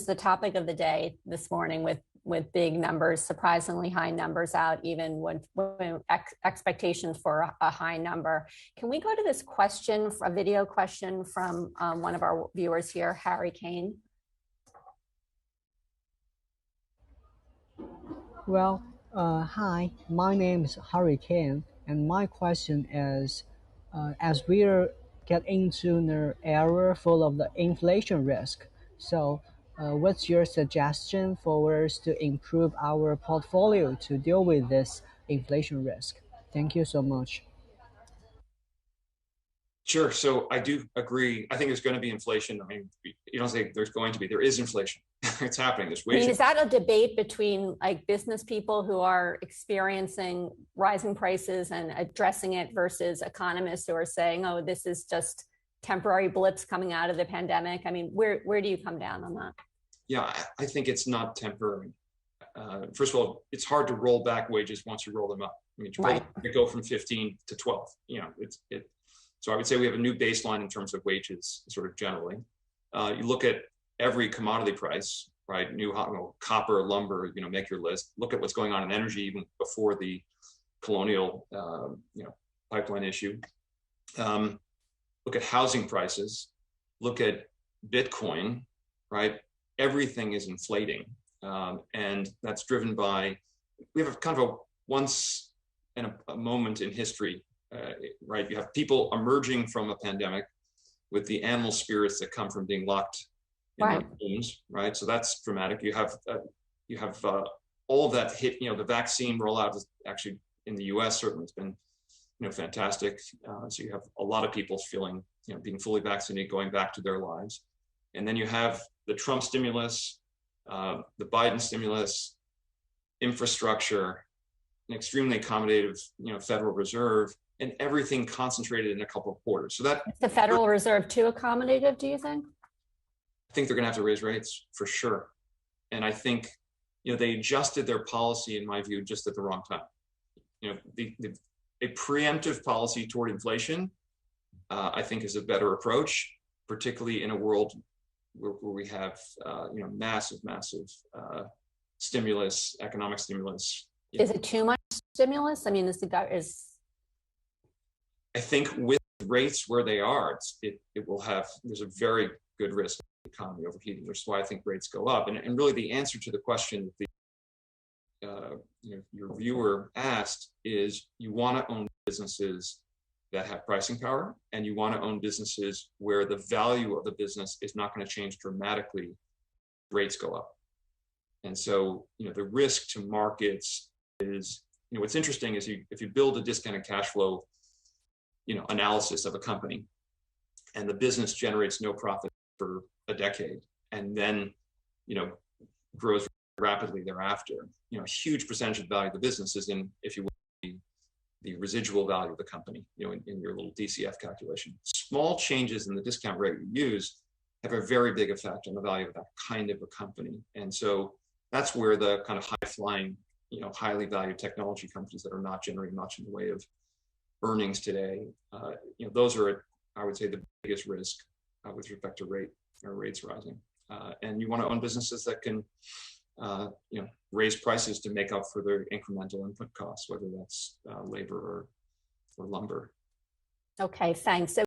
is the topic of the day this morning with big numbers, surprisingly high numbers out, even when expectations for a high number. Can we go to this question, a video question from one of our viewers here, Harry Kane? Well, hi, my name is Harry Kane, and my question is, as we're getting into an era full of the inflation risk, so what's your suggestion for us to improve our portfolio to deal with this inflation risk? Thank you so much. Sure. So I do agree. I think there's going to be inflation. I mean, you don't say there's going to be. There is inflation. It's happening. There's wage. I mean, is that a debate between like business people who are experiencing rising prices and addressing it versus economists who are saying, "Oh, this is just temporary blips coming out of the pandemic"? I mean, where do you come down on that? Yeah, I think it's not temporary. First of all, it's hard to roll back wages once you roll them up. I mean, you go from 15 to 12. You know, So I would say we have a new baseline in terms of wages, sort of generally. You look at every commodity price, right? Copper, lumber, make your list. Look at what's going on in energy even before the colonial, pipeline issue. Look at housing prices. Look at Bitcoin, right? Everything is inflating, and that's driven by. We have kind of a once in a moment in history. Right, you have people emerging from a pandemic with the animal spirits that come from being locked in their homes, right? So that's dramatic. You have all of that hit. The vaccine rollout is actually in the U.S. certainly it's been fantastic. So you have a lot of people feeling being fully vaccinated, going back to their lives, and then you have the Trump stimulus, the Biden stimulus, infrastructure, an extremely accommodative Federal Reserve. And everything concentrated in a couple of quarters. So that is the Federal Reserve too accommodative, do you think? I think they're going to have to raise rates for sure. And I think, they adjusted their policy, in my view, just at the wrong time. A preemptive policy toward inflation, I think, is a better approach, particularly in a world where we have, massive stimulus, economic stimulus. Is it too much stimulus? I mean, I think with rates where they are, there's a very good risk of the economy overheating, which is why I think rates go up. And really the answer to the question that your viewer asked is you want to own businesses that have pricing power, and you want to own businesses where the value of the business is not going to change dramatically if rates go up. And so, the risk to markets is, what's interesting is if you build a discounted cash flow analysis of a company, and the business generates no profit for a decade, and then, grows rapidly thereafter. A huge percentage of the value of the business is in, if you will, the residual value of the company, in your little DCF calculation. Small changes in the discount rate you use have a very big effect on the value of that kind of a company. And so that's where the kind of high-flying, highly valued technology companies that are not generating much in the way of earnings today, those are, I would say, the biggest risk with respect to rates rising. And you want to own businesses that can, raise prices to make up for their incremental input costs, whether that's labor or lumber. Okay, thanks.